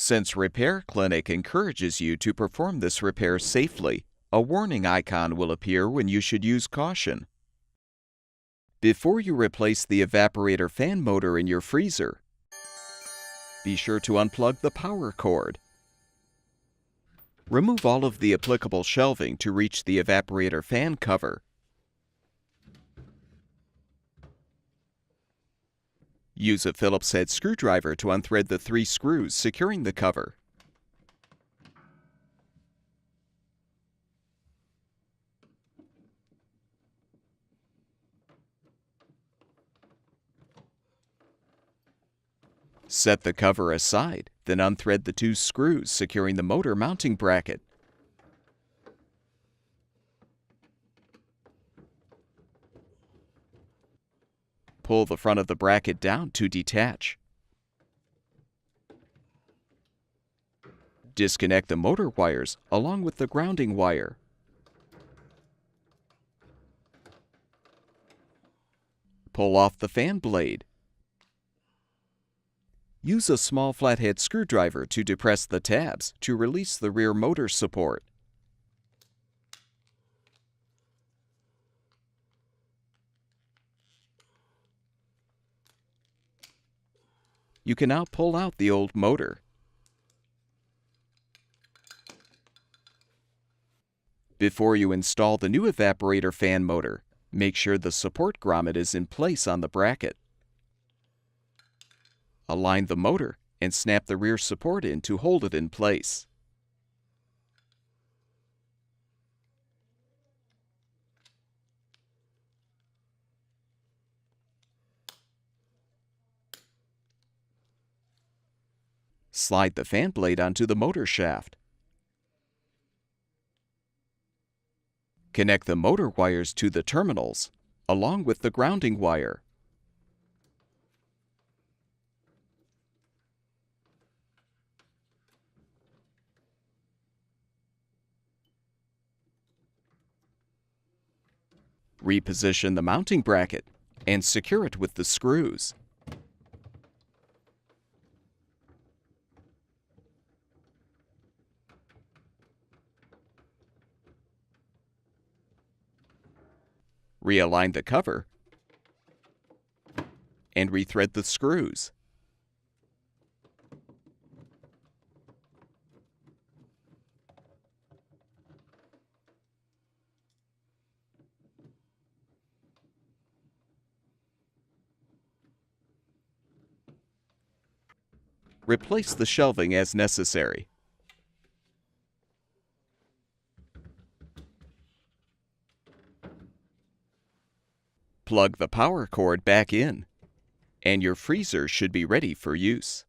Since Repair Clinic encourages you to perform this repair safely, a warning icon will appear when you should use caution. Before you replace the evaporator fan motor in your freezer, be sure to unplug the power cord. Remove all of the applicable shelving to reach the evaporator fan cover. Use a Phillips head screwdriver to unthread the 3 screws securing the cover. Set the cover aside, then unthread the 2 screws securing the motor mounting bracket. Pull the front of the bracket down to detach. Disconnect the motor wires along with the grounding wire. Pull off the fan blade. Use a small flathead screwdriver to depress the tabs to release the rear motor support. You can now pull out the old motor. Before you install the new evaporator fan motor, make sure the support grommet is in place on the bracket. Align the motor and snap the rear support in to hold it in place. Slide the fan blade onto the motor shaft. Connect the motor wires to the terminals, along with the grounding wire. Reposition the mounting bracket and secure it with the screws. Realign the cover and rethread the screws. Replace the shelving as necessary. Plug the power cord back in, and your freezer should be ready for use.